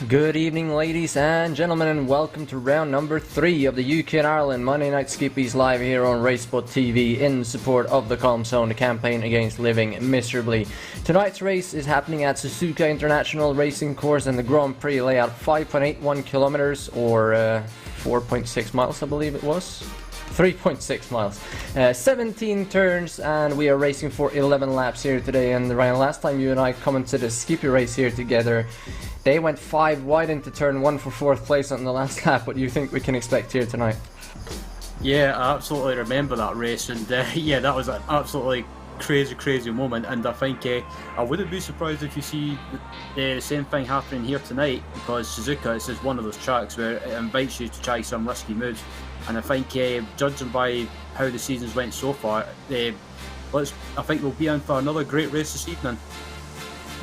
Good evening, ladies and gentlemen, and welcome to round number 3 of the UK and Ireland Monday Night Skippys live here on RaceSpotTV in support of the Calm Zone, the campaign against living miserably. Tonight's race is happening at Suzuka International Racing Course, and the Grand Prix layout 5.81 kilometers or 4.6 miles, I believe it was. 3.6 miles, 17 turns, and we are racing for 11 laps here today. And Ryan, last time you and I commented a Skippy race here together, they went 5 wide into turn 1 for 4th place on the last lap. What do you think we can expect here tonight? Yeah, I absolutely remember that race, and yeah, that was an absolutely crazy moment. And I think I wouldn't be surprised if you see the same thing happening here tonight, because Suzuka is just one of those tracks where it invites you to try some risky moves. And I think, judging by how the season's went so far, I think we'll be in for another great race this evening.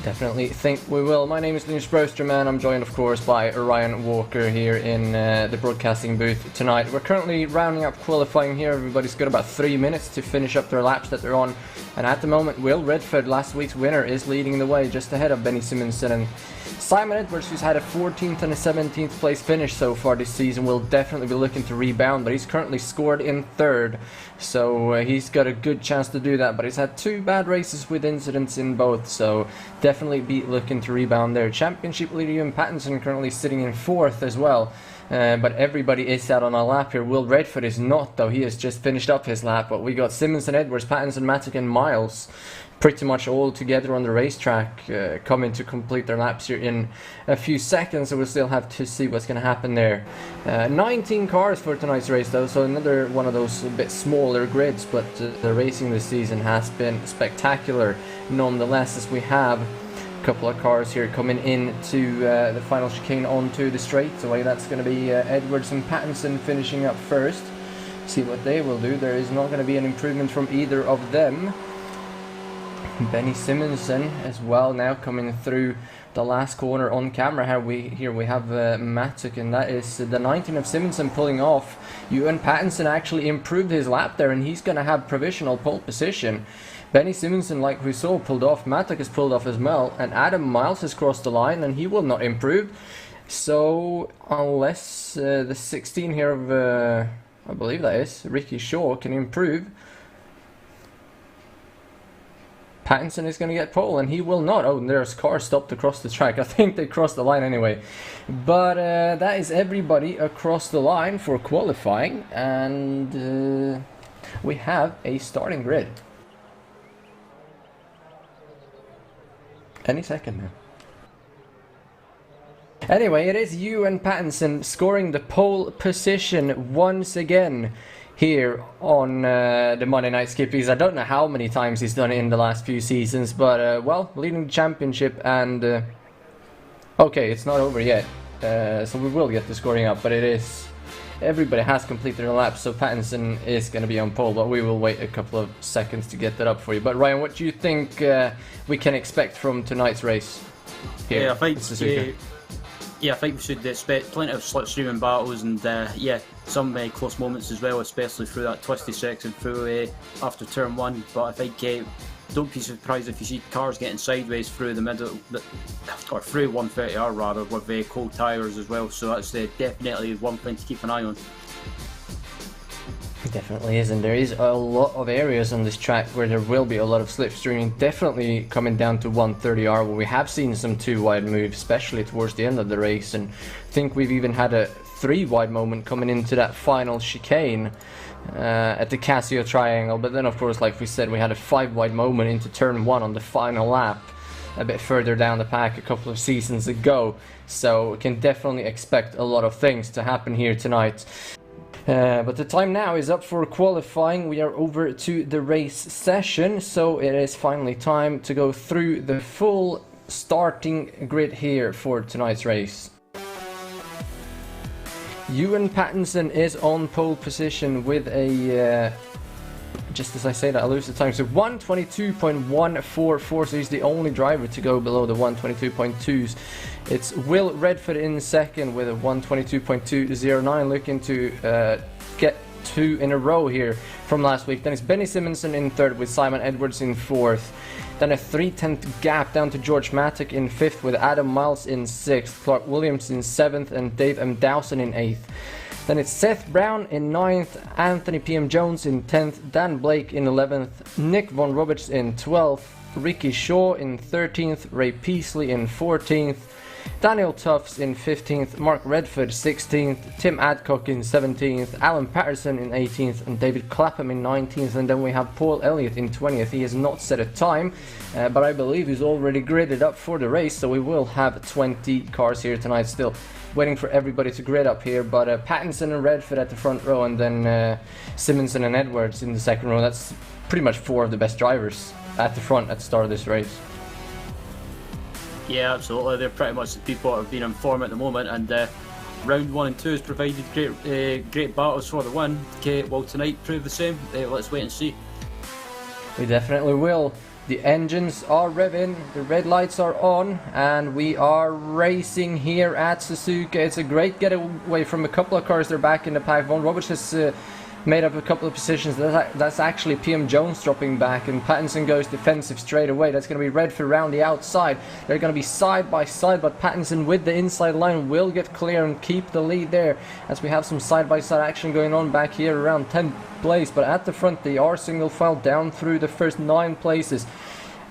Definitely think we will. My name is Linus Broström, and I'm joined, of course, by Ryan Walker here in the broadcasting booth tonight. We're currently rounding up qualifying here. Everybody's got about 3 minutes to finish up their laps that they're on. And at the moment, Will Redford, last week's winner, is leading the way just ahead of Benny Simonsen. And Simon Edwards, who's had a 14th and a 17th place finish so far this season, will definitely be looking to rebound, but he's currently scored in 3rd, so he's got a good chance to do that. But he's had 2 bad races with incidents in both, so definitely be looking to rebound there. Championship leader Ewan Pattinson currently sitting in 4th as well. But everybody is out on a lap here. Will Redford is not, though. He has just finished up his lap. But we got Simonsen, Edwards, Pattinson, Matic and Miles pretty much all together on the racetrack, coming to complete their laps here in a few seconds. So we'll still have to see what's going to happen there. 19 cars for tonight's race, though, so another one of those a bit smaller grids. But the racing this season has been spectacular nonetheless, as we have couple of cars here coming into the final chicane onto the straightaway. That's going to be Edwards and Pattinson finishing up first. See what they will do. There is not going to be an improvement from either of them. Benny Simonsen as well now coming through the last corner on camera. Here we have Matic, and that is the 19 of Simonsen pulling off. Ewan Pattinson actually improved his lap there, and he's going to have provisional pole position. Benny Simonsen, like we saw, pulled off. Matic has pulled off as well, and Adam Miles has crossed the line, and he will not improve. So unless the 16 here of I believe that is Ricky Shaw can improve, Pattinson is going to get pole, and he will not. Oh, and there's cars stopped across the track. I think they crossed the line anyway. But that is everybody across the line for qualifying, and we have a starting grid. Any second now. Anyway, it is Ewan Pattinson scoring the pole position once again here on the Monday Night Skippys. I don't know how many times he's done it in the last few seasons, but well, leading the championship. And okay, it's not over yet, so we will get the scoring up, but it is, everybody has completed their laps, so Pattinson is going to be on pole, but we will wait a couple of seconds to get that up for you. But Ryan, what do you think we can expect from tonight's race here? Yeah, I think we should expect plenty of slipstreaming battles, and yeah, some close moments as well, especially through that twisty section through after turn 1. But I think don't be surprised if you see cars getting sideways through the middle, or through 130R rather, with cold tyres as well. So that's definitely one thing to keep an eye on. It definitely is, and there is a lot of areas on this track where there will be a lot of slipstreaming, definitely coming down to 130R, where we have seen some 2 wide moves, especially towards the end of the race, and I think we've even had a 3 wide moment coming into that final chicane at the Casio Triangle. But then, of course, like we said, we had a 5 wide moment into turn 1 on the final lap a bit further down the pack a couple of seasons ago, so we can definitely expect a lot of things to happen here tonight. But the time now is up for qualifying. We are over to the race session, so it is finally time to go through the full starting grid here for tonight's race. Ewan Pattinson is on pole position with a just as I say that, I lose the time. So 122.144, so he's the only driver to go below the 122.2s. It's Will Redford in second with a 122.209, looking to get 2 in a row here from last week. Then it's Benny Simonsen in 3rd with Simon Edwards in 4th. Then a 3/10 gap down to George Matic in 5th with Adam Miles in 6th, Clark Williams in 7th, and Dave M. Dowson in 8th. Then it's Seth Brown in 9th, Anthony P.M. Jones in 10th, Dan Blake in 11th, Nick Von Roberts in 12th, Ricky Shaw in 13th, Ray Peasley in 14th, Daniel Tufts in 15th, Mark Redford 16th, Tim Adcock in 17th, Alan Patterson in 18th, and David Clapham in 19th. And then we have Paul Elliott in 20th. He has not set a time, but I believe he's already gridded up for the race, so we will have 20 cars here tonight. Still waiting for everybody to grid up here, but Pattinson and Redford at the front row, and then Simonsen and Edwards in the second row. That's pretty much 4 of the best drivers at the front at the start of this race. Yeah, absolutely. They're pretty much the people that have been in form at the moment, and round 1 and 2 has provided great battles for the win. Okay, will tonight prove the same? Let's wait and see. We definitely will. The engines are revving, the red lights are on, and we are racing here at Suzuka. It's a great getaway from a couple of cars. They're back in the pack. Von Roberts has made up a couple of positions. That's actually PM Jones dropping back, and Pattinson goes defensive straight away. That's going to be Redford around the outside. They're going to be side by side, but Pattinson with the inside line will get clear and keep the lead there, as we have some side by side action going on back here around 10th place. But at the front they are single file down through the first 9 places.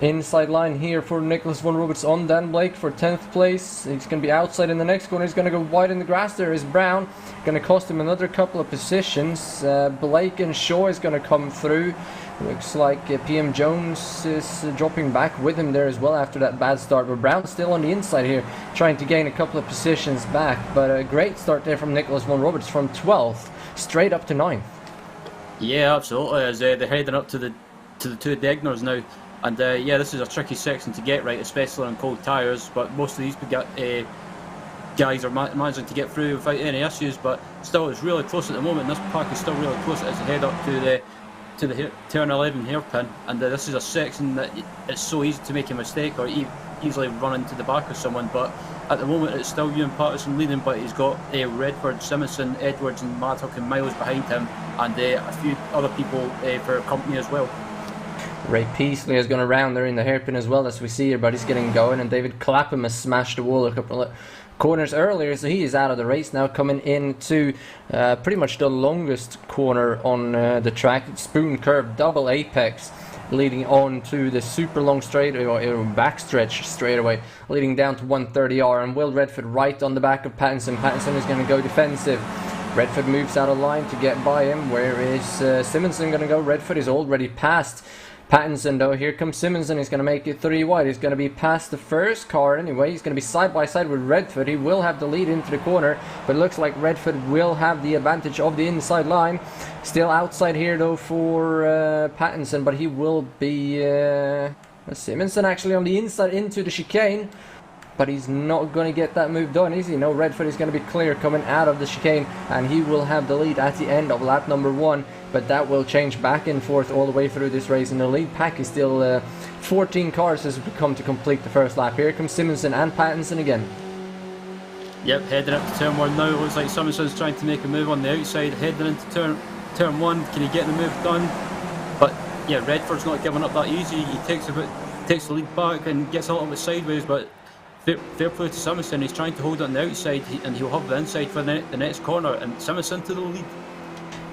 Inside line here for Nicholas Von Roberts on Dan Blake for 10th place. He's going to be outside in the next corner. He's going to go wide in the grass. There is Brown. Going to cost him another couple of positions. Blake and Shaw is going to come through. Looks like PM Jones is dropping back with him there as well after that bad start. But Brown's still on the inside here, trying to gain a couple of positions back. But a great start there from Nicholas Von Roberts from 12th straight up to 9th. Yeah, absolutely. As they're heading up to the 2 Degners now. And yeah, this is a tricky section to get right, especially on cold tyres. But most of these guys are managing to get through without any issues. But still, it's really close at the moment. This pack is still really close as they head up to the turn 11 hairpin. And this is a section that it's so easy to make a mistake or easily run into the back of someone. But at the moment, it's still Ewan Patterson leading, but he's got Redford, Simonsen, Edwards, and Maddock and Miles behind him, and a few other people for company as well. Ray Peasley is going to round there in the hairpin as well, as we see here, but he's getting going, and David Clapham has smashed the wall a couple of corners earlier, so he is out of the race now, coming into pretty much the longest corner on the track. Spoon curve, double apex, leading on to the super long straight or backstretch straightaway, leading down to 130R, and Will Redford right on the back of Pattinson. Pattinson is going to go defensive. Redford moves out of line to get by him. Where is Simonsen going to go? Redford is already past Pattinson though. Here comes Simonsen. He's going to make it 3 wide. He's going to be past the first car anyway. He's going to be side by side with Redford. He will have the lead into the corner, but it looks like Redford will have the advantage of the inside line. Still outside here though for Pattinson, but he will be Simonsen actually on the inside into the chicane. But he's not going to get that move done, is he? No, Redford is going to be clear coming out of the chicane, and he will have the lead at the end of lap number 1. But that will change back and forth all the way through this race, and the lead pack is still 14 cars as we come to complete the first lap. Here comes Simonsen and Pattinson again. Yep, heading up to turn 1 now. It looks like Simonson's trying to make a move on the outside, heading into turn 1. Can he get the move done? But yeah, Redford's not giving up that easy. He takes the lead back and gets a little bit sideways, but fair play to Simonsen. He's trying to hold it on the outside, and he'll have the inside for the next corner, and Simonsen to the lead.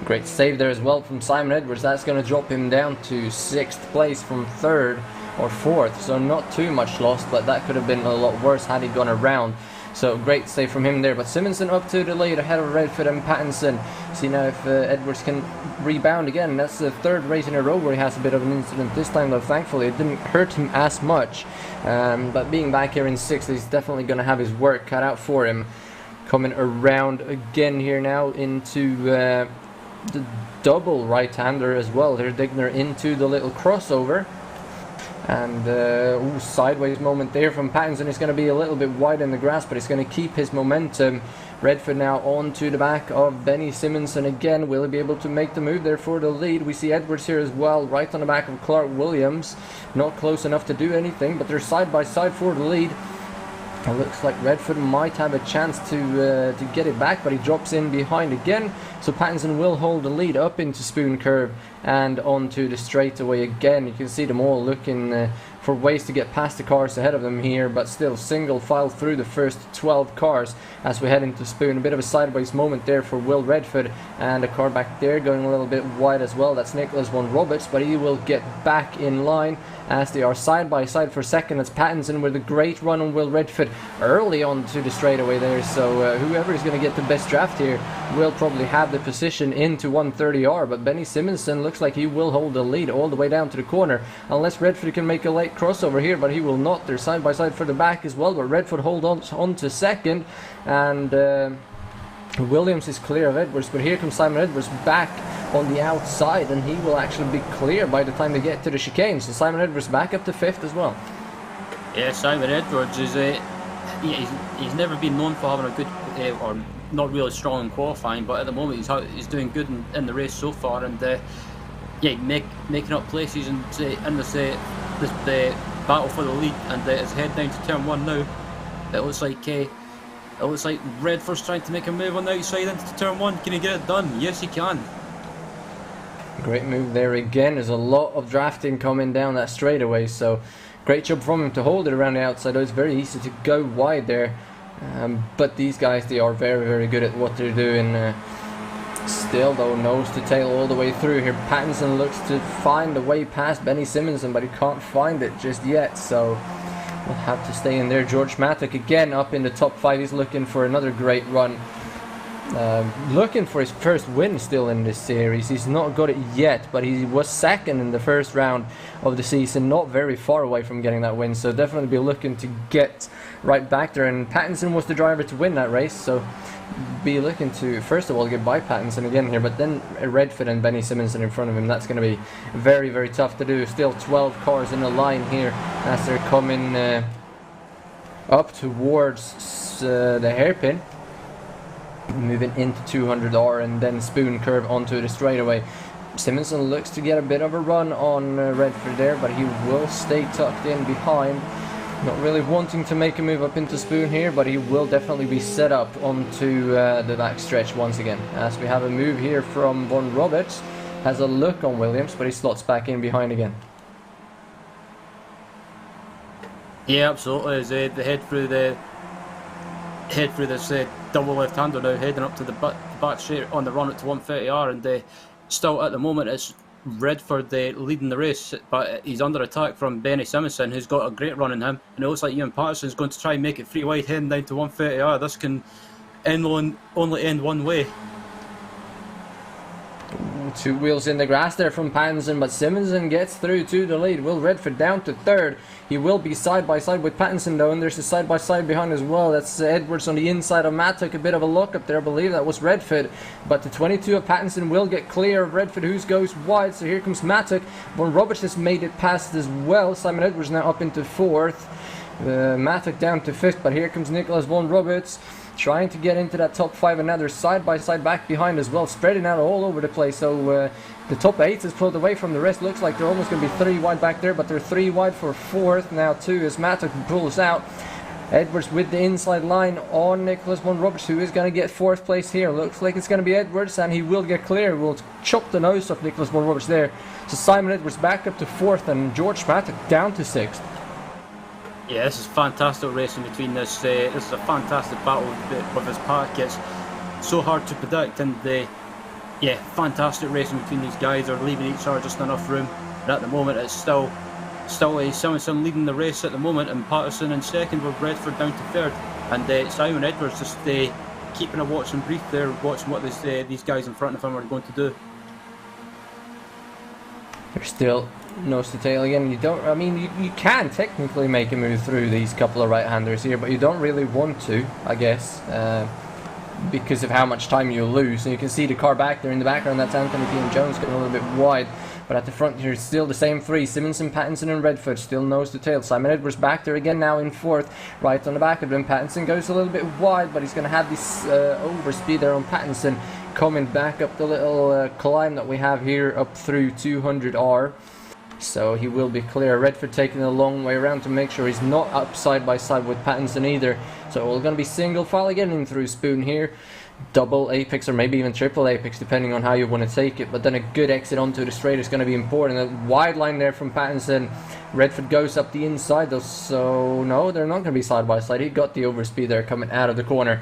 Great save there as well from Simon Edwards. That's going to drop him down to 6th place from 3rd or 4th, so not too much lost, but that could have been a lot worse had he gone around. So great save from him there. But Simonsen up to the lead ahead of Redford and Pattinson. See now if Edwards can rebound again. That's the 3rd race in a row where he has a bit of an incident. This time though, thankfully it didn't hurt him as much. But being back here in 6th, he's definitely going to have his work cut out for him. Coming around again here now into the double right-hander as well. There's Digner into the little crossover. And sideways moment there from Pattinson. Is going to be a little bit wide in the grass, but he's going to keep his momentum. Redford now on to the back of Benny Simonsen again. Will he be able to make the move there for the lead? We see Edwards here as well, right on the back of Clark Williams. Not close enough to do anything, but they're side by side for the lead. It looks like Redford might have a chance to get it back, but he drops in behind again. So Pattinson will hold the lead up into Spoon Curve and onto the straightaway again. You can see them all looking for ways to get past the cars ahead of them here, but still single file through the first 12 cars as we head into Spoon. A bit of a sideways moment there for Will Redford, and a car back there going a little bit wide as well. That's Nicholas Von Roberts, but he will get back in line as they are side by side for second. It's Pattinson with a great run on Will Redford early on to the straightaway there, so whoever is going to get the best draft here will probably have the position into 130R, but Benny Simonson looks like he will hold the lead all the way down to the corner, unless Redford can make a late crossover here, but he will not. They're side by side for the back as well, but Redford hold on to second, and Williams is clear of Edwards, but here comes Simon Edwards back on the outside, and he will actually be clear by the time they get to the chicane. So Simon Edwards back up to 5th as well. Yeah, Simon Edwards is he's never been known for having a good or not really strong in qualifying, but at the moment he's doing good in the race so far, and yeah, making up places in this battle for the lead, and it's head down to turn 1 now. It looks like Redford's trying to make a move on the outside into turn 1. Can he get it done? Yes, he can. Great move there again. There's a lot of drafting coming down that straightaway, so great job from him to hold it around the outside. It's very easy to go wide there, but these guys, they are very, very good at what they're doing. Still though, nose to tail all the way through here. Pattinson looks to find a way past Benny Simonson, but he can't find it just yet, so we'll have to stay in there. George Mattock again up in the top 5. He's looking for another great run. Looking for his first win still in this series. He's not got it yet, but he was second in the first round of the season, not very far away from getting that win, so definitely be looking to get right back there. And Pattinson was the driver to win that race, so be looking to first of all get by Pattinson again here, but then Redford and Benny Simonson in front of him. That's going to be very, very tough to do. Still 12 cars in a line here as they're coming up towards the hairpin, moving into 200R and then Spoon Curve onto the straightaway. Simonson looks to get a bit of a run on Redford there, but he will stay tucked in behind. Not really wanting to make a move up into Spoon here, but he will definitely be set up onto the back stretch once again. As we have a move here from Von Roberts, has a look on Williams, but he slots back in behind again. Yeah, absolutely. As they head through this double left-hander now, heading up to the back straight on the run up to 130R, and still at the moment it's Redford leading the race, but he's under attack from Benny Simonson, who's got a great run in him, and it looks like Ewan Patterson's going to try and make it 3 wide heading down to 130R. This can only end one way. Two wheels in the grass there from Pattinson, but Simonson gets through to the lead. Will Redford down to 3rd. He will be side by side with Pattinson though, and there's a side by side behind as well. That's Edwards on the inside of Matt. Took a bit of a look up there, I believe that was Redford, but the 22 of Pattinson will get clear of Redford, who goes wide. So here comes Mattock. Von Roberts has made it past as well. Simon Edwards now up into 4th. Mattock down to 5th, but here comes Nicholas Von Roberts trying to get into that top 5, and now they're side by side back behind as well, spreading out all over the place. So the top 8 is pulled away from the rest. Looks like they're almost going to be 3 wide back there, but they're 3 wide for 4th now too, as Mattock pulls out. Edwards with the inside line on Nicholas Von Roberts, who is going to get 4th place here. Looks like it's going to be Edwards, and he will get clear. Will chop the nose off Nicholas Von Roberts there. So Simon Edwards back up to 4th, and George Mattock down to 6th. Yeah, this is fantastic racing between this. This is a fantastic battle with this pack. It's so hard to predict, and yeah, fantastic racing between these guys. They're leaving each other just enough room. And at the moment, it's still Simonson leading the race at the moment, and Patterson in 2nd with Redford down to 3rd, and Simon Edwards just keeping a watch and brief there, watching what these guys in front of him are going to do. They're still nose to tail again. You don't, I mean, you can technically make a move through these couple of right-handers here, but you don't really want to, I guess, because of how much time you lose. And you can see the car back there in the background. That's Anthony P. and Jones getting a little bit wide, but at the front here, still the same 3: Simonson, Pattinson, and Redford, still nose to tail. Simon Edwards back there again now in 4th, right on the back of him. Pattinson goes a little bit wide, but he's going to have this overspeed there on Pattinson, coming back up the little climb that we have here up through 200R. so he will be clear. Redford taking the long way around to make sure he's not up side by side with Pattinson either. So we're going to be single file getting through Spoon here. Double apex or maybe even triple apex depending on how you want to take it, but then a good exit onto the straight is going to be important. A wide line there from Pattinson. Redford goes up the inside though, so no, they're not going to be side by side. He got the overspeed there coming out of the corner.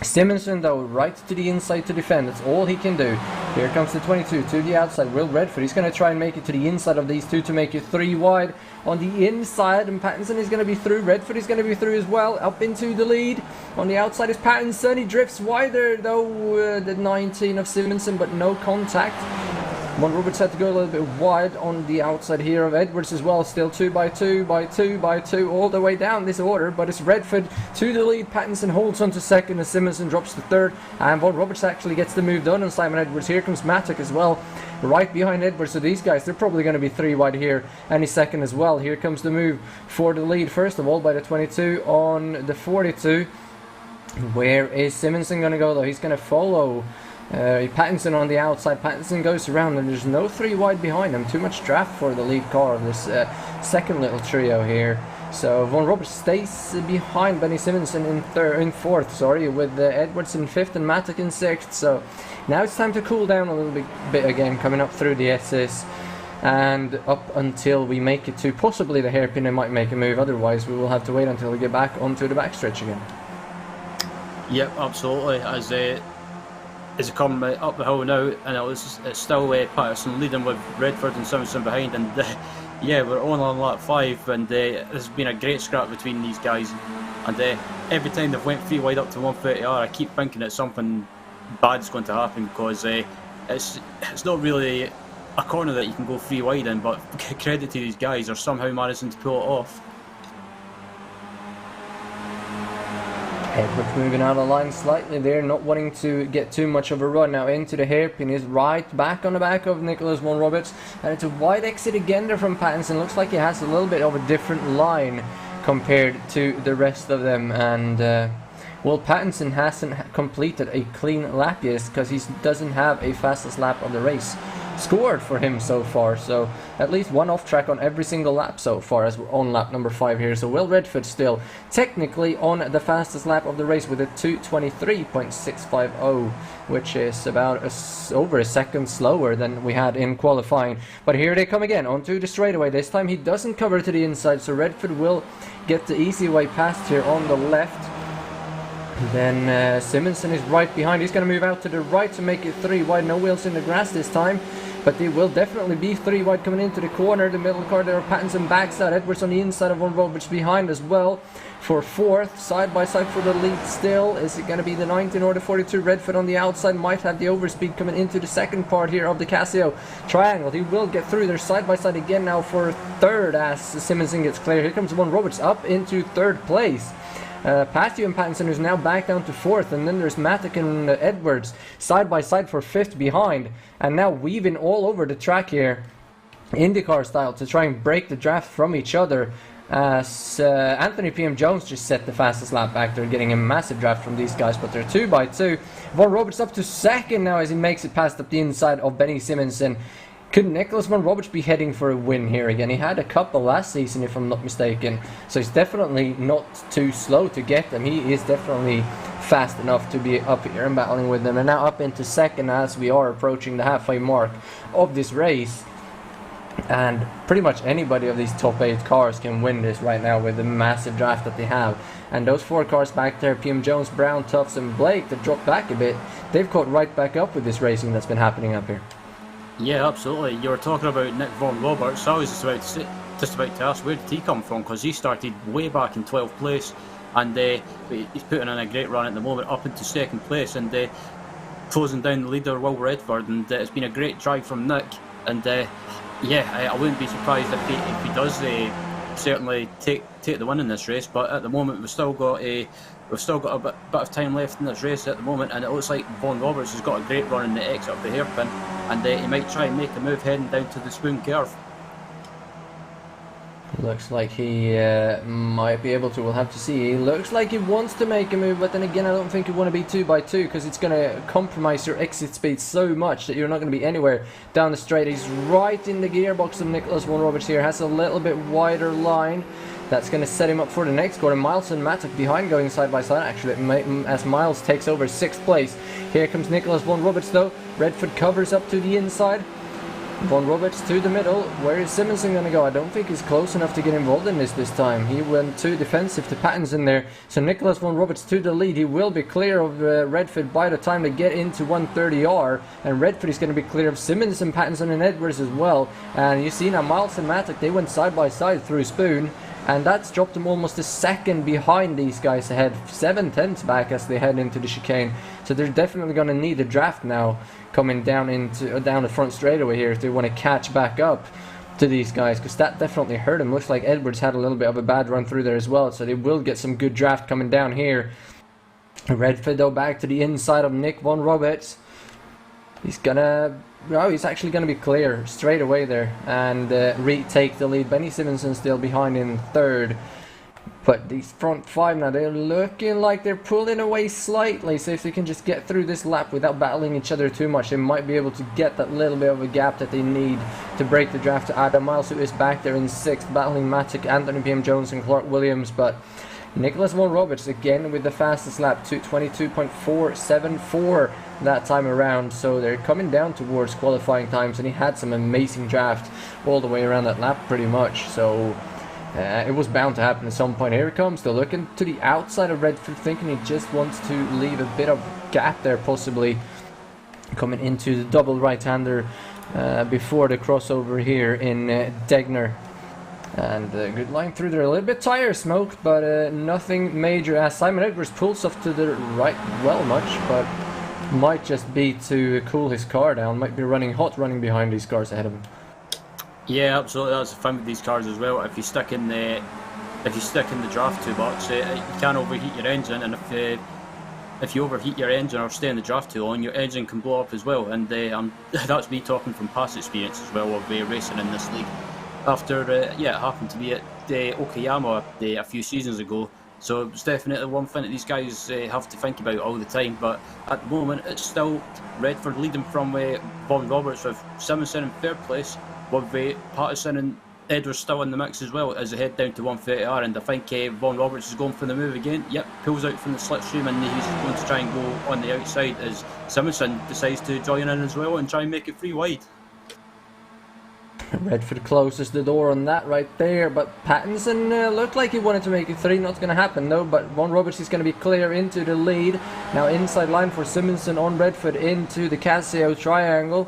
Simonson though, right to the inside to defend. That's all he can do. Here comes the 22 to the outside. Will Redford, he's going to try and make it to the inside of these two to make it 3 wide on the inside, and Pattinson is going to be through. Redford is going to be through as well. Up into the lead. On the outside is Pattinson. He drifts wider though, the 19 of Simonson, but no contact. Von Roberts had to go a little bit wide on the outside here of Edwards as well. Still 2 by 2 by 2 by 2 all the way down this order, but it's Redford to the lead. Pattinson holds on to second as Simonson drops to third, and Von Roberts actually gets the move done on Simon Edwards. Here comes Matic as well, right behind Edwards. So these guys, they're probably going to be 3 wide here any second as well. Here comes the move for the lead, first of all by the 22 on the 42. Where is Simonson going to go though? He's going to follow Pattinson on the outside. Pattinson goes around and there's no 3 wide behind him. Too much draft for the lead car of this second little trio here. So Von Roberts stays behind Benny Simonson in fourth, sorry, with Edwards in fifth and Matic in sixth. So now it's time to cool down a little bit again, coming up through the S's. And up until we make it to possibly the hairpin, it might make a move. Otherwise we will have to wait until we get back onto the backstretch again. Yep, absolutely. As they come up the hill now, and it's still Patterson leading with Redford and Simonson behind, and yeah, we're on lap 5, and there's been a great scrap between these guys, and every time they've went 3 wide up to 130R, I keep thinking that something bad's going to happen, because it's not really a corner that you can go 3 wide in, but credit to these guys, they're somehow managing to pull it off. Edwards moving out of line slightly there, not wanting to get too much of a run. Now into the hairpin is right back on the back of Nicholas Von Roberts, and it's a wide exit again there from Pattinson. Looks like he has a little bit of a different line compared to the rest of them, and well, Pattinson hasn't completed a clean lap yet because he doesn't have a fastest lap of the race scored for him so far, so at least 1 off track on every single lap so far as we're on lap number 5 here. So Will Redford still technically on the fastest lap of the race with a 2:23.650, which is about over a second slower than we had in qualifying. But here they come again onto the straightaway. This time he doesn't cover to the inside, so Redford will get the easy way past here on the left. Then Simonson is right behind. He's going to move out to the right to make it 3 wide. No wheels in the grass this time, but they will definitely be 3 wide coming into the corner. The middle car there, Pattinson backs out. Edwards on the inside of Von Roberts behind as well for fourth. Side by side for the lead still. Is it going to be the 19 or the 42? Redford on the outside might have the overspeed coming into the second part here of the Casio triangle. He will get through. They're side by side again now for third as Simonson gets clear. Here comes Von Roberts up into third place. Past you and Pattinson, who's now back down to fourth, and then there's Matic and Edwards side by side for fifth behind, and now weaving all over the track here, IndyCar style, to try and break the draft from each other. As Anthony P.M. Jones just set the fastest lap back there, getting a massive draft from these guys, but they're 2 by 2. Von Roberts up to second now as he makes it past up the inside of Benny Simonson. Could Nicholas Von Roberts be heading for a win here again? He had a couple last season, if I'm not mistaken, so he's definitely not too slow to get them. He is definitely fast enough to be up here and battling with them. And now up into second as we are approaching the halfway mark of this race. And pretty much anybody of these top 8 cars can win this right now with the massive draft that they have. And those 4 cars back there, PM Jones, Brown, Tufts and Blake, that dropped back a bit, they've caught right back up with this racing that's been happening up here. Yeah, absolutely. You were talking about Nick Von Roberts. I was just about to ask, where did he come from? Because he started way back in 12th place, and he's putting in a great run at the moment, up into second place, and closing down the leader, Will Redford. And it's been a great drive from Nick. And yeah, I wouldn't be surprised if he does certainly take the win in this race. But at the moment, we've still got a bit of time left in this race at the moment, and it looks like Von Roberts has got a great run in the exit of the hairpin, and he might try and make a move heading down to the Spoon curve. Looks like he might be able to. We'll have to see. He looks like he wants to make a move, but then again, I don't think you want to be 2 by 2 because it's going to compromise your exit speed so much that you're not going to be anywhere down the straight. He's right in the gearbox of Nicholas Von Roberts here. Has a little bit wider line. That's going to set him up for the next corner. Miles and Matic behind, going side by side actually, as Miles takes over 6th place. Here comes Nicholas Von Roberts though. Redford covers up to the inside. Von Roberts to the middle. Where is Simonson going to go? I don't think he's close enough to get involved in this time. He went too defensive to Pattinson there. So Nicholas Von Roberts to the lead. He will be clear of Redford by the time they get into 130R. And Redford is going to be clear of Simonson, Pattinson and Edwards as well. And you see now Miles and Matic, they went side by side through Spoon. And that's dropped them almost a second behind these guys ahead. 7/10 back as they head into the chicane. So they're definitely going to need a draft now coming down the front straightaway here if they want to catch back up to these guys, because that definitely hurt him. Looks like Edwards had a little bit of a bad run through there as well, so they will get some good draft coming down here. Redford though back to the inside of Nick Von Roberts. He's actually gonna be clear straight away there and retake the lead. Benny Simonson still behind in 3rd. But these front 5 now, they're looking like they're pulling away slightly. So if they can just get through this lap without battling each other too much, they might be able to get that little bit of a gap that they need to break the draft to Adam Miles, who is back there in 6th, battling Matic, Anthony PM Jones and Clark Williams. But Nicholas Von Roberts again with the fastest lap, 22.474 that time around. So they're coming down towards qualifying times, and he had some amazing draft all the way around that lap pretty much. So it was bound to happen at some point. Here it comes. They're looking to the outside of Redford, thinking he just wants to leave a bit of gap there, possibly coming into the double right-hander before the crossover here in Degner. And good line through there. A little bit tire smoked, but nothing major as Simon Edwards pulls off to the right well much, but might just be to cool his car down. Might be running behind these cars ahead of him. Yeah, absolutely. That's the fun with these cars as well. If you stick in the draft too much, you can overheat your engine, and if you overheat your engine or stay in the draft too long, your engine can blow up as well. And that's me talking from past experience as well of racing in this league. After it happened to be at Okayama a few seasons ago. So it's definitely one thing that these guys have to think about all the time. But at the moment, it's still Redford leading from Von Roberts, with Simonson in 3rd place, with Patterson and Edwards still in the mix as well as they head down to 130R. And I think Von Roberts is going for the move again. Yep, pulls out from the slipstream, and he's going to try and go on the outside as Simonson decides to join in as well and try and make it 3 wide. Redford closes the door on that right there, but Pattinson looked like he wanted to make it 3. Not going to happen though, but Von Roberts is going to be clear into the lead. Now inside line for Simonson on Redford into the Casio triangle.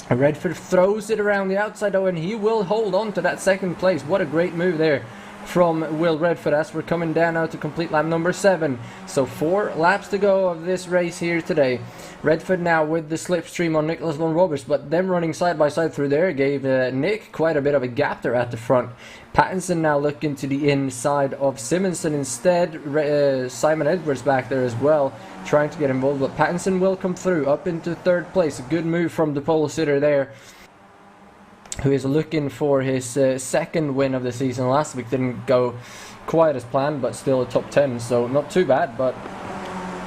Redford throws it around the outside though, and he will hold on to that 2nd place. What a great move there from Will Redford as we're coming down now to complete lap number 7. So 4 laps to go of this race here today. Redford now with the slipstream on Nicholas Von Roberts, but them running side by side through there gave Nick quite a bit of a gap there at the front. Pattinson now looking to the inside of Simonson instead. Simon Edwards back there as well, trying to get involved, but Pattinson will come through up into 3rd place. A good move from the pole sitter there, who is looking for his 2nd win of the season. Last week didn't go quite as planned, but still a top 10, so not too bad. But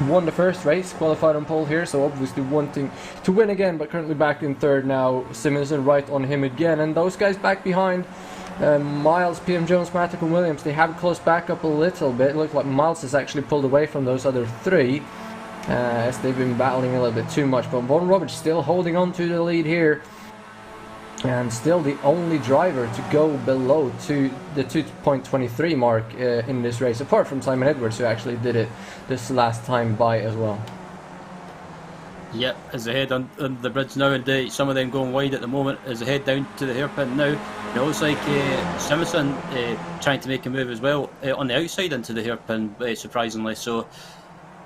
won the first race, qualified on pole here, so obviously wanting to win again, but currently back in 3rd now. Simonson right on him again, and those guys back behind, Miles, PM Jones, Matic and Williams, they have closed back up a little bit. It looks like Miles has actually pulled away from those other 3 as they've been battling a little bit too much, but Von Roberts still holding on to the lead here, and still the only driver to go below to the 2.23 mark in this race, apart from Simon Edwards, who actually did it this last time by as well. Yep, as they head on the bridge now, and some of them going wide at the moment as they head down to the hairpin now. It looks like Simonson trying to make a move as well on the outside into the hairpin, surprisingly. So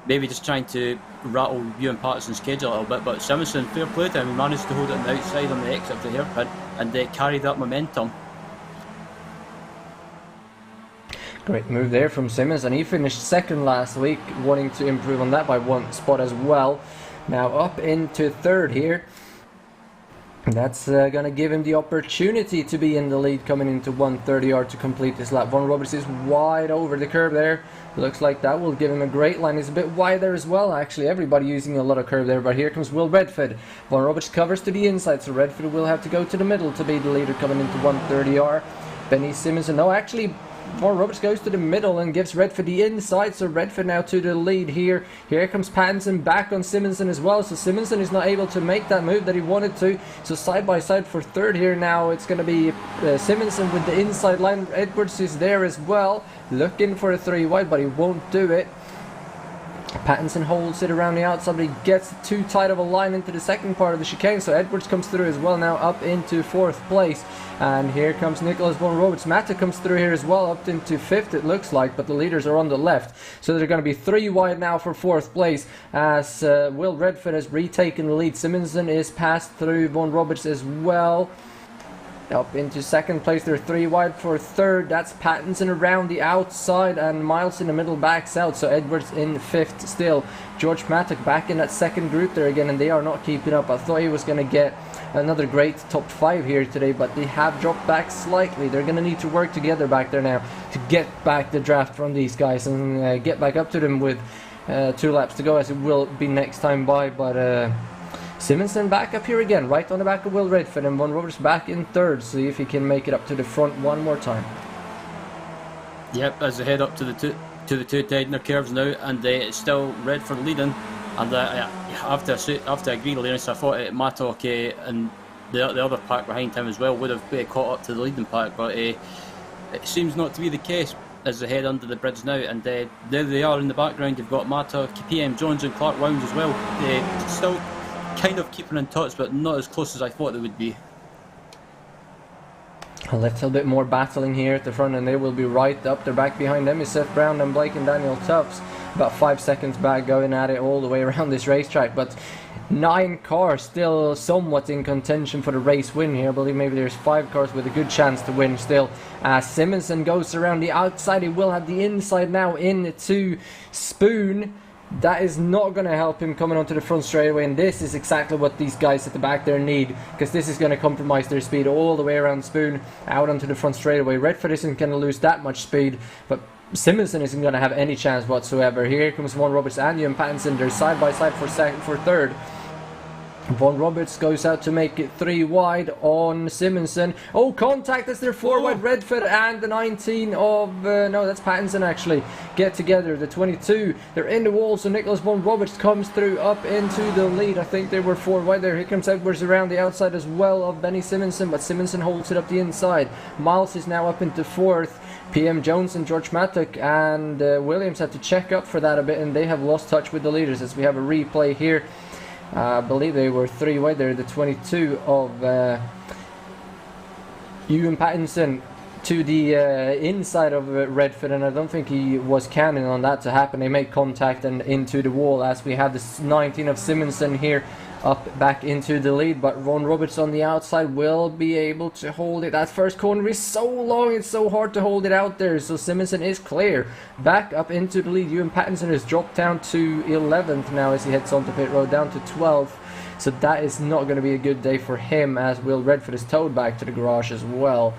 maybe just trying to rattle Ewan Patterson's cage a little bit, but Simonson, fair play to him, he managed to hold it on the outside on the exit of the hairpin and carry that momentum. Great move there from Simmons, and he finished 2nd last week, wanting to improve on that by 1 spot as well. Now up into 3rd here. That's going to give him the opportunity to be in the lead coming into 130R to complete this lap. Von Roberts is wide over the curb there. Looks like that will give him a great line. He's a bit wider as well, actually. Everybody using a lot of curve there, but here comes Will Redford. Von Roberts covers to the inside, so Redford will have to go to the middle to be the leader coming into 130R. Benny Simmons, no, actually, Von Roberts goes to the middle and gives Redford the inside, so Redford now to the lead here. Here comes Pattinson back on Simonson as well, so Simonson is not able to make that move that he wanted to. So side by side for third here now, it's going to be Simonson with the inside line. Edwards is there as well, looking for a 3 wide, but he won't do it. Pattinson holds it around the outside, but he gets too tight of a line into the second part of the chicane, so Edwards comes through as well now up into 4th place. And here comes Nicholas Von Roberts. Mata comes through here as well up into 5th it looks like, but the leaders are on the left. So they're going to be 3 wide now for 4th place as Will Redford has retaken the lead. Simonson is passed through Von Roberts as well. Up into 2nd place, they're 3 wide for 3rd. That's Pattinson around the outside and Miles in the middle backs out. So Edwards in 5th still. George Mattock back in that 2nd group there again, and they are not keeping up. I thought he was going to get another great top 5 here today, but they have dropped back slightly. They're going to need to work together back there now to get back the draft from these guys and get back up to them with 2 laps to go, as it will be next time by. But Simonson back up here again, right on the back of Will Redford, and Von Roberts back in 3rd. See if he can make it up to the front one more time. Yep, as they head up to the two Tedner curves now, and it's still Redford leading. And I have to agree, Linus, I thought Mattock and the other pack behind him as well would have caught up to the leading pack, but it seems not to be the case as they head under the bridge now. And there they are in the background. You've got Mattock, PM Jones and Clark Rounds as well. Still kind of keeping in touch, but not as close as I thought they would be. A little bit more battling here at the front, and they will be right up. They're back behind them is Seth Brown and Blake and Daniel Tufts. About 5 seconds back, going at it all the way around this racetrack. But 9 cars still somewhat in contention for the race win here. I believe maybe there's 5 cars with a good chance to win still. Simonson goes around the outside. He will have the inside now into Spoon. That is not going to help him coming onto the front straightaway, and this is exactly what these guys at the back there need, because this is going to compromise their speed all the way around Spoon out onto the front straightaway. Redford isn't going to lose that much speed, but Simonson isn't going to have any chance whatsoever. Here comes Von Roberts and Ewan Pattinson. They're side by side for 3rd. Von Roberts goes out to make it 3 wide on Simonson. Oh, contact as they're 4 wide. Redford and the 19 of... no, that's Pattinson actually. Get together. The 22. They're in the wall, so Nicholas Von Roberts comes through up into the lead. I think they were 4 wide there. Here comes Edwards around the outside as well of Benny Simonson, but Simonson holds it up the inside. Miles is now up into 4th. PM Jones and George Mattock and Williams had to check up for that a bit, and they have lost touch with the leaders as we have a replay here. I believe they were 3 wide there. The 22 of Ewan Pattinson to the inside of Redford, and I don't think he was counting on that to happen. They make contact and into the wall as we have the 19 of Simonson here up back into the lead, but Von Roberts on the outside will be able to hold it. That first corner is so long, it's so hard to hold it out there, so Simonson is clear back up into the lead. Ewan Pattinson has dropped down to 11th now as he heads onto pit road, down to 12th, so that is not going to be a good day for him, as Will Redford is towed back to the garage as well.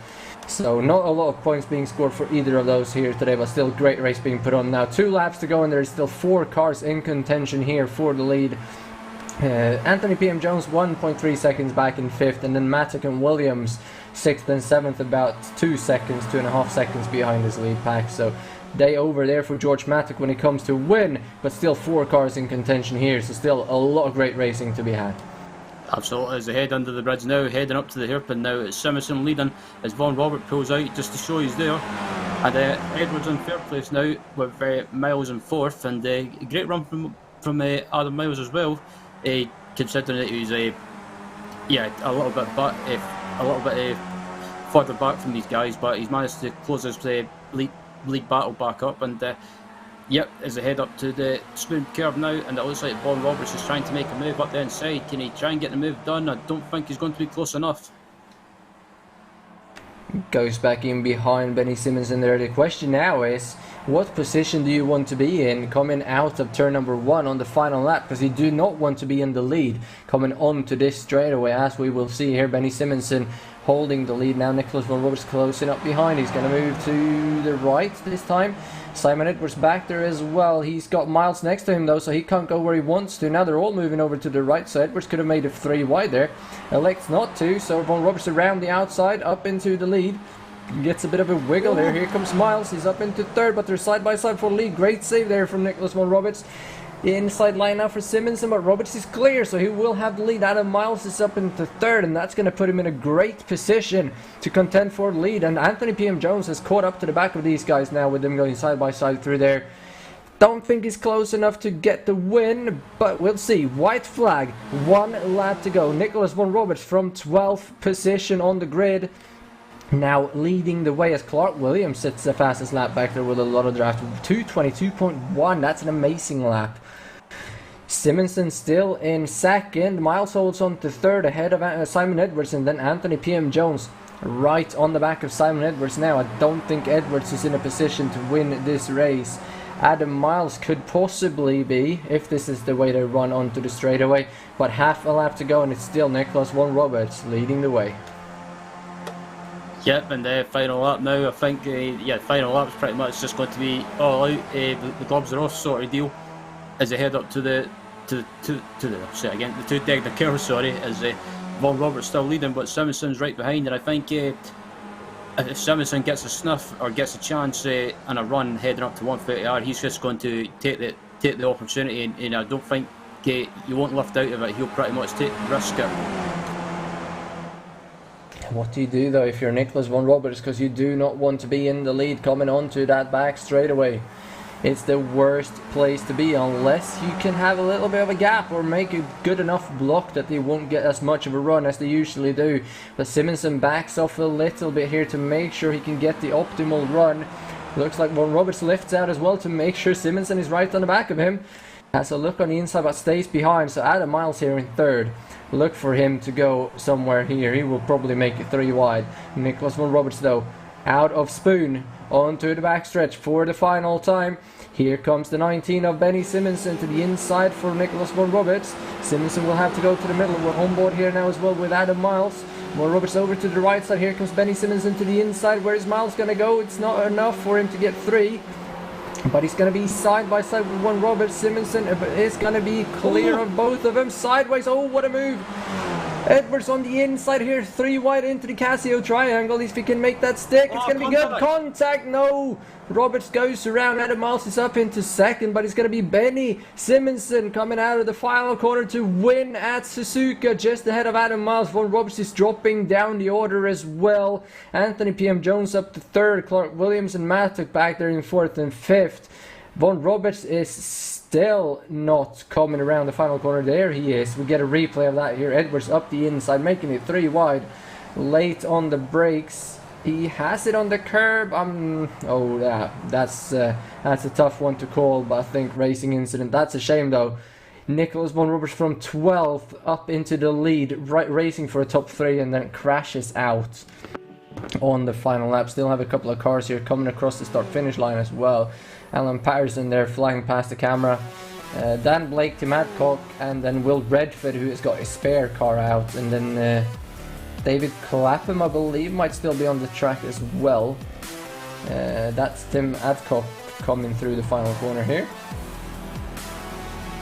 So not a lot of points being scored for either of those here today, but still great race being put on. Now 2 laps to go, and there's still 4 cars in contention here for the lead. Anthony PM Jones 1.3 seconds back in 5th, and then Mattock and Williams 6th and 7th, about 2.5 seconds behind his lead pack. So day over there for George Mattock when it comes to win, but still 4 cars in contention here, so still a lot of great racing to be had. Absolutely, as they head under the bridge now, heading up to the hairpin now, it's Simonson leading as Von Robert pulls out just to show he's there. And Edwards in 3rd place now with Miles in 4th, and a great run from Adam Miles as well. Considering that he's a little bit further back from these guys, but he's managed to close his lead battle back up. And yep, as they head up to the Spoon curve now, and it looks like Von Roberts is trying to make a move up the inside. Can he try and get the move done? I don't think he's going to be close enough. Goes back in behind Benny Simonsen there. The question now is, what position do you want to be in coming out of turn number 1 on the final lap? Because you do not want to be in the lead coming on to this straightaway, as we will see here. Benny Simonsen holding the lead now. Nicholas von Roberts closing up behind. He's going to move to the right this time. Simon Edwards back there as well. He's got Miles next to him though, so he can't go where he wants to. Now they're all moving over to the right, so Edwards could have made it 3 wide there. Elects not to, so von Roberts around the outside, up into the lead. Gets a bit of a wiggle there. Here comes Miles. He's up into 3rd, but they're side by side for the lead. Great save there from Nicholas von Roberts. Inside line now for Simonsen, but Roberts is clear, so he will have the lead. Adam Miles is up into 3rd, and that's going to put him in a great position to contend for the lead. And Anthony PM Jones has caught up to the back of these guys now, with them going side by side through there. Don't think he's close enough to get the win, but we'll see. White flag, 1 lap to go. Nicholas von Roberts from 12th position on the grid, now leading the way as Clark Williams sets the fastest lap back there with a lot of draft. 2:22.1, that's an amazing lap. Simonsen still in 2nd. Miles holds on to 3rd ahead of Simon Edwards, and then Anthony PM Jones right on the back of Simon Edwards now. I don't think Edwards is in a position to win this race. Adam Miles could possibly be, if this is the way they run onto the straightaway, but half a lap to go, and it's still Nicholas von Roberts leading the way. Yep, and the final lap now, I think, final lap is pretty much just going to be all out, the gloves are off sort of deal, as they head up to the two deck the curve, sorry, as von Roberts still leading, but Simonson's right behind, and I think if Simonsen gets a snuff or gets a chance and a run heading up to 130R, he's just going to take the opportunity, and I don't think you won't lift out of it. He'll pretty much risk it. What do you do though if you're Nicholas von Roberts, because you do not want to be in the lead coming onto that back straightaway? It's the worst place to be, unless you can have a little bit of a gap or make a good enough block that they won't get as much of a run as they usually do. But Simonsen backs off a little bit here to make sure he can get the optimal run. Looks like von Roberts lifts out as well to make sure Simonsen is right on the back of him. Has a look on the inside but stays behind, so Adam Miles here in 3rd. Look for him to go somewhere here. He will probably make it 3 wide. Nicholas von Roberts though, out of spoon, onto the backstretch for the final time. Here comes the 19 of Benny Simonsen to the inside for Nicholas von Roberts. Simonsen will have to go to the middle. We're on board here now as well with Adam Miles. Von Roberts over to the right side. Here comes Benny Simonsen to the inside. Where is Miles going to go? It's not enough for him to get 3. But he's going to be side by side with von Roberts. Simonsen is going to be clear of both of them. Sideways. Oh, what a move. Edwards on the inside here, 3 wide into the Casio triangle. If he can make that stick, it's going to be good. Contact, no. Roberts goes around. Adam Miles is up into 2nd, but it's going to be Benny Simonsen coming out of the final corner to win at Suzuka, just ahead of Adam Miles. Von Roberts is dropping down the order as well. Anthony PM Jones up to 3rd. Clark Williams and Mattock back there in 4th and 5th. Von Roberts is still not coming around the final corner. There he is. We get a replay of that here. Edwards up the inside, making it 3 wide. Late on the brakes. He has it on the curb. That's a tough one to call, but I think racing incident. That's a shame though. Nicholas von Roberts from 12th up into the lead, right, racing for a top 3, and then crashes out on the final lap. Still have a couple of cars here coming across the start-finish line as well. Alan Patterson there flying past the camera. Dan Blake, Tim Adcock, and then Will Redford, who has got a spare car out, and then David Clapham, I believe, might still be on the track as well. That's Tim Adcock coming through the final corner here,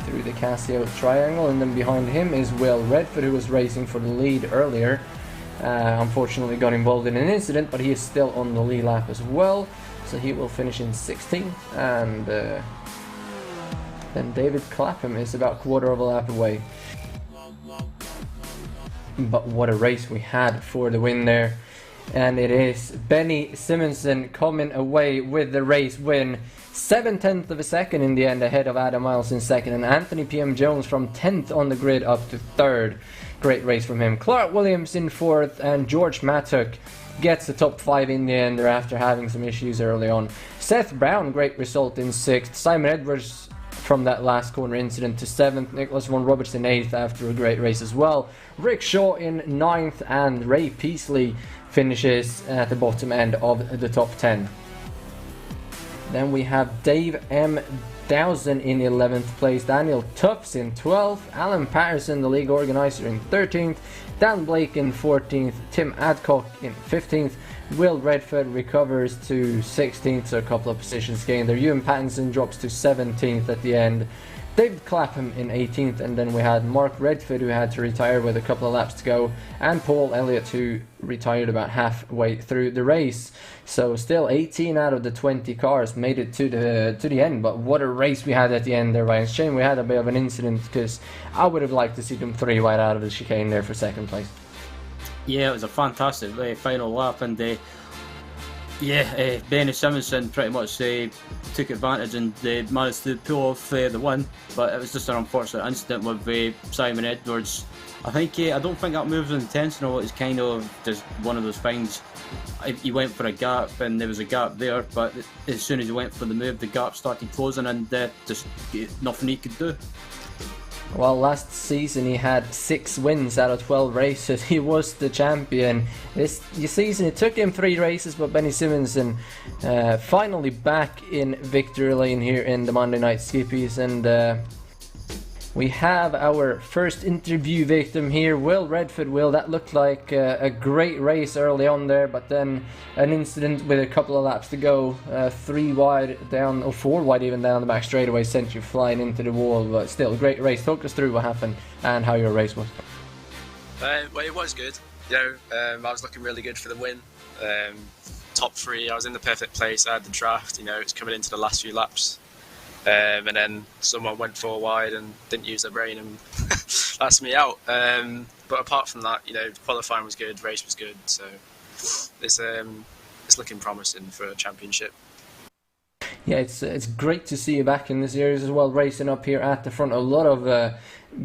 through the Casio triangle, and then behind him is Will Redford, who was racing for the lead earlier. Unfortunately got involved in an incident, but he is still on the lead lap as well, so he will finish in 16th, and then David Clapham is about quarter of a lap away. But what a race we had for the win there, and it is Benny Simonsen coming away with the race win. 7/10 of a second in the end, ahead of Adam Miles in 2nd, and Anthony PM Jones from 10th on the grid up to 3rd. Great race from him. Clark Williams in 4th, and George Mattock gets the top 5 in the end after having some issues early on. Seth Brown, great result in 6th. Simon Edwards from that last corner incident to 7th. Nicholas von Roberts in 8th after a great race as well. Rick Shaw in 9th, and Ray Peasley finishes at the bottom end of the top 10. Then we have Dave M. Dowson in 11th place, Daniel Tufts in 12th, Alan Patterson, the league organizer, in 13th, Dan Blake in 14th, Tim Adcock in 15th, Will Redford recovers to 16th, so a couple of positions gained there. Ewan Pattinson drops to 17th at the end. David Clapham in 18th, and then we had Mark Redford, who had to retire with a couple of laps to go, and Paul Elliott, who retired about halfway through the race. So still 18 out of the 20 cars made it to the end, but what a race we had at the end there, Ryan. Shame we had a bit of an incident, because I would have liked to see them 3 wide out of the chicane there for second place. Yeah, it was a fantastic final lap, and Benny Simonson pretty much took advantage and managed to pull off the win, but it was just an unfortunate incident with Simon Edwards. I don't think that move was intentional. It's kind of just one of those things. He went for a gap and there was a gap there, but as soon as he went for the move, the gap started closing and just nothing he could do. Well, last season he had 6 wins out of 12 races. He was the champion. This season it took him 3 races, but Benny Simonson finally back in victory lane here in the Monday Night Skippys, and we have our first interview victim here, Will Redford. Will, that looked like a great race early on there, but then an incident with a couple of laps to go, 3 wide down, or 4 wide even down the back straightaway, sent you flying into the wall. But still, a great race. Talk us through what happened and how your race was. Well, it was good. I was looking really good for the win. Top 3, I was in the perfect place. I had the draft. It's coming into the last few laps. And then someone went 4 wide and didn't use their brain, and that's me out. But apart from that, qualifying was good, race was good, so it's looking promising for a championship. Yeah, it's great to see you back in the series as well, racing up here at the front. A lot of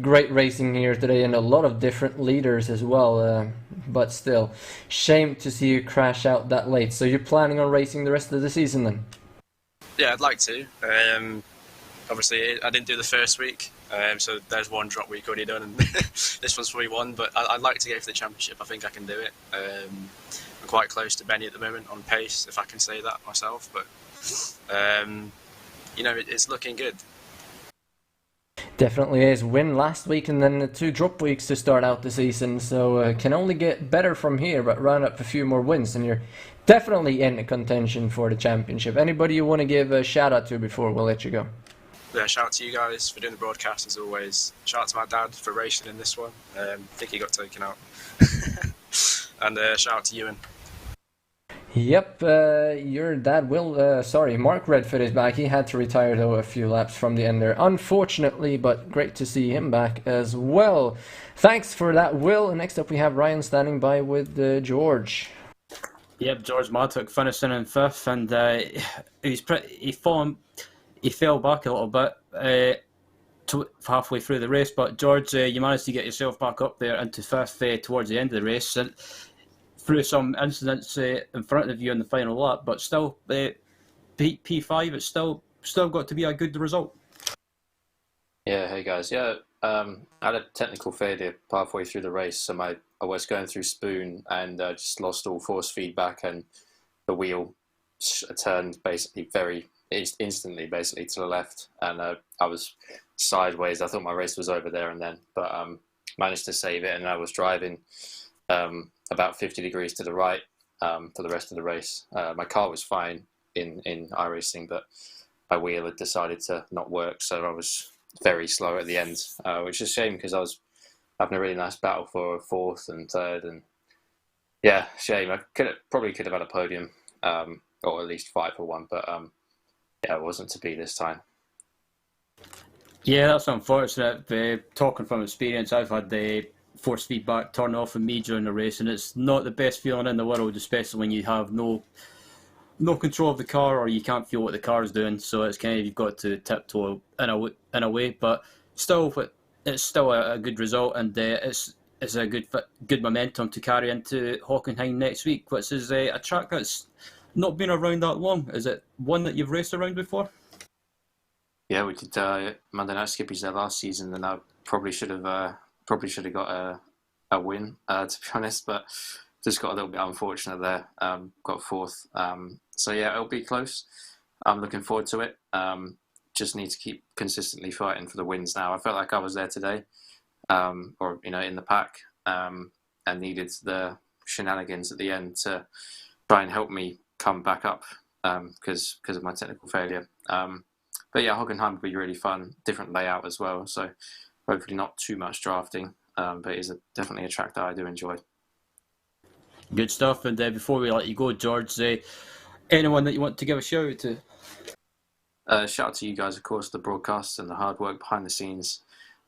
great racing here today, and a lot of different leaders as well. But still, shame to see you crash out that late. So you're planning on racing the rest of the season then? Yeah, I'd like to. Obviously, I didn't do the first week, so there's 1 drop week already done, and this one's probably 1, but I'd like to go for the championship. I think I can do it. I'm quite close to Benny at the moment on pace, if I can say that myself, but it's looking good. Definitely is. Win last week and then 2 drop weeks to start out the season, so can only get better from here, but round up a few more wins and you're definitely in contention for the championship. Anybody you want to give a shout out to before we'll let you go? Yeah, shout out to you guys for doing the broadcast as always. Shout out to my dad for racing in this one. I think he got taken out. And shout out to Ewan. Yep, your dad Mark Redford is back. He had to retire though a few laps from the end there, unfortunately, but great to see him back as well. Thanks for that, Will. Next up we have Ryan standing by with George. Yep, George Maddock finishing in 5th, and he fell back a little bit halfway through the race, but George, you managed to get yourself back up there into 5th towards the end of the race, and through some incidents in front of you in the final lap, but still, P5, it's still got to be a good result. Yeah, hey guys. Yeah, I had a technical failure halfway through the race, so I was going through Spoon and just lost all force feedback, and the wheel turned basically very instantly, basically to the left, and I was sideways. I thought my race was over there and then, but managed to save it, and I was driving about 50 degrees to the right for the rest of the race. My car was fine in iRacing, but my wheel had decided to not work, so I was very slow at the end, which is a shame because I was having a really nice battle for 4th and 3rd, and yeah, shame. I probably could have had a podium, or at least 5 for 1, but yeah, it wasn't to be this time. Yeah, that's unfortunate. Talking from experience, I've had the force feedback turn off on me during the race, and it's not the best feeling in the world, especially when you have no control of the car, or you can't feel what the car is doing. So it's kind of, you've got to tiptoe in a way, but still, it's still a good result, and it's a good momentum to carry into Hockenheim next week, which is a track that's not been around that long. Is it one that you've raced around before? Yeah, we did Monday Night Skippys there last season, and I probably should have got a win, to be honest. But just got a little bit unfortunate there. Got fourth. So yeah, it'll be close. I'm looking forward to it. Just need to keep consistently fighting for the wins now. I felt like I was there today, or in the pack, and needed the shenanigans at the end to try and help me come back up because of my technical failure. But yeah, Hockenheim would be really fun. Different layout as well, so hopefully not too much drafting, but it is definitely a track that I do enjoy. Good stuff. And before we let you go, George, anyone that you want to give a shout out to? Shout out to you guys, of course, the broadcasts and the hard work behind the scenes,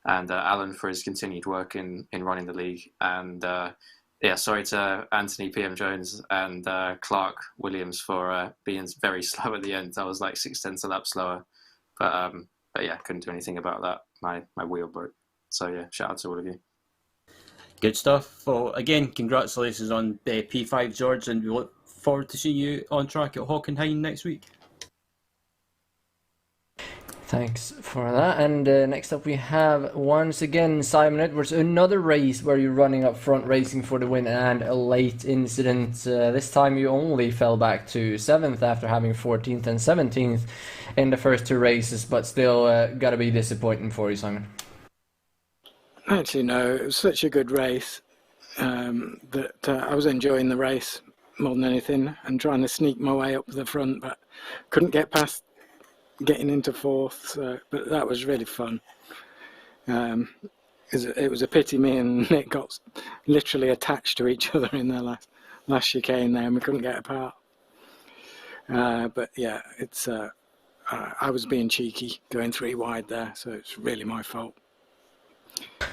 and Alan for his continued work in running the league. And sorry to Anthony PM Jones and Clark Williams for being very slow at the end. I was like 0.6 a lap slower, but yeah, couldn't do anything about that. My wheel broke. So yeah, shout out to all of you. Good stuff. Well, again, congratulations on P5, George, and we look forward to seeing you on track at Hockenheim next week. Thanks for that. And next up we have, once again, Simon Edwards. Another race where you're running up front, racing for the win, and a late incident. This time you only fell back to 7th after having 14th and 17th in the first 2 races, but still gotta be disappointing for you, Simon. Actually, no, it was such a good race that I was enjoying the race more than anything and trying to sneak my way up the front, but couldn't get past getting into 4th, but that was really fun. It was a pity me and Nick got literally attached to each other in the last chicane there, and we couldn't get apart. But yeah, it's I was being cheeky going 3 wide there, so it's really my fault.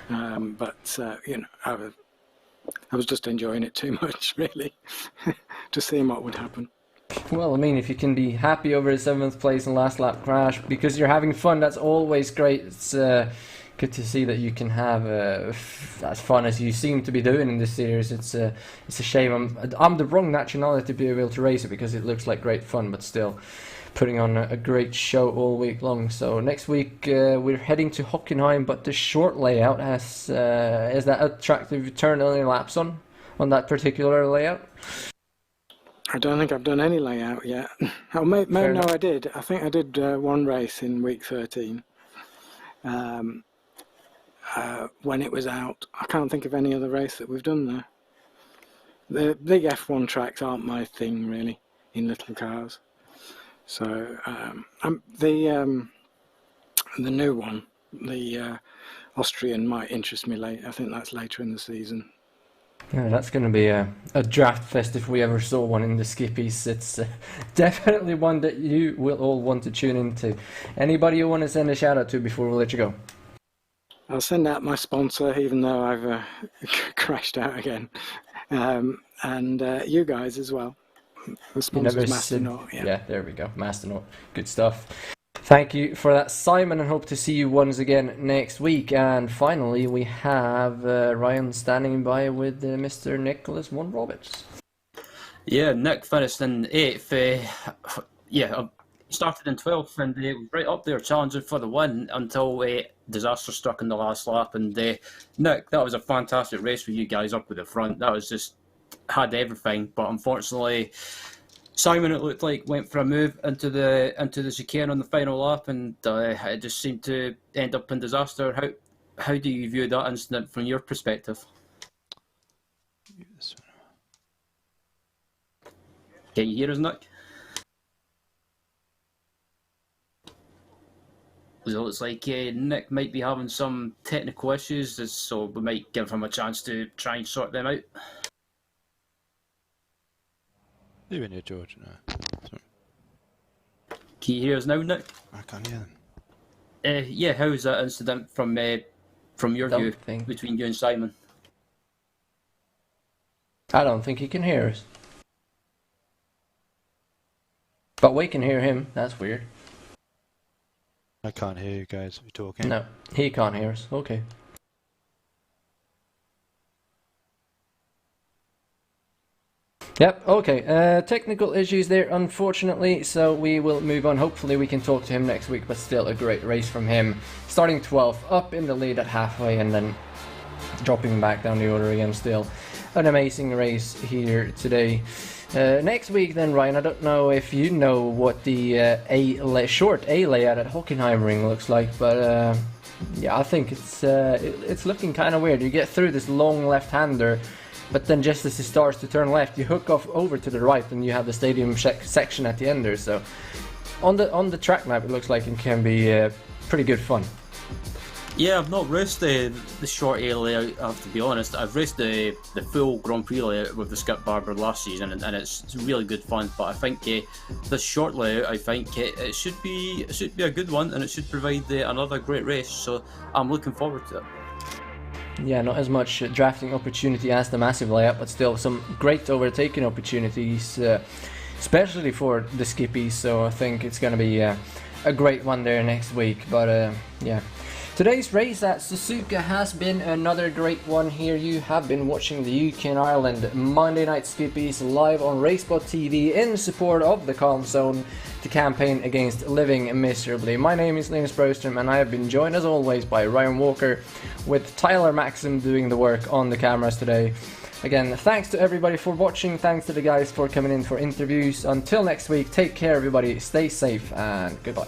But I was just enjoying it too much, really, just seeing what would happen. Well, I mean, if you can be happy over a 7th place and last lap crash because you're having fun, that's always great. It's good to see that you can have as fun as you seem to be doing in this series. It's a shame I'm the wrong nationality to be able to race it because it looks like great fun, but still putting on a great show all week long. So next week we're heading to Hockenheim, but the short layout has is that a track that you've turned any laps on that particular layout? I don't think I've done any layout yet. No, I did. I think I did 1 race in week 13 when it was out. I can't think of any other race that we've done there. The big F1 tracks aren't my thing, really, in little cars. So the new one, the Austrian, might interest me late. I think that's later in the season. Yeah, that's going to be a draft fest if we ever saw one in the Skippys. It's definitely one that you will all want to tune into. Anybody you want to send a shout out to before we let you go? I'll send out my sponsor, even though I've crashed out again, and you guys as well. The sponsor's Masternaut. Yeah, there we go, Masternaut. Good stuff. Thank you for that, Simon, and hope to see you once again next week. And finally, we have Ryan standing by with Mr. Nicholas Von Roberts. Yeah, Nick finished in 8th. Started in 12th and was right up there challenging for the win until disaster struck in the last lap. And Nick, that was a fantastic race with you guys up at the front. That was just had everything, but unfortunately Simon, it looked like, went for a move into the chicane on the final lap, and it just seemed to end up in disaster. How do you view that incident from your perspective? Can you hear us, Nick? It looks like Nick might be having some technical issues, so we might give him a chance to try and sort them out. You in here, George? No. Sorry. Can you hear us now, Nick? I can't hear them. Yeah, how was that incident from your view between you and Simon? I don't think he can hear us. But we can hear him. That's weird. I can't hear you guys if you're talking. No, he can't hear us. Okay. Yep, okay. Technical issues there, unfortunately, so we will move on. Hopefully we can talk to him next week, but still a great race from him. Starting 12th, up in the lead at halfway, and then dropping back down the order again still. an amazing race here today. Next week then, Ryan, I don't know if you know what the short A layout at Hockenheimring looks like, but yeah, I think it's looking kind of weird. You get through this long left-hander, but then just as it starts to turn left, you hook off over to the right, and you have the stadium section at the end there. So on the track map, it looks like it can be pretty good fun. Yeah, I've not raced the short A layout, I have to be honest. I've raced the full Grand Prix layout with the Skip Barber last season, and it's really good fun. But I think this short layout, I think it should be a good one, and it should provide another great race. So I'm looking forward to it. Yeah, not as much drafting opportunity as the massive layout, but still some great overtaking opportunities, especially for the Skippys. So I think it's going to be a great one there next week. But yeah. Today's race at Suzuka has been another great one here. You have been watching the UK and Ireland Monday Night Skippys live on RaceSpotTV in support of the Calm Zone to campaign against living miserably. My name is Linus Broström, and I have been joined as always by Ryan Walker, with Tyler Maxim doing the work on the cameras today. Again, thanks to everybody for watching, thanks to the guys for coming in for interviews. Until next week, take care everybody, stay safe, and goodbye.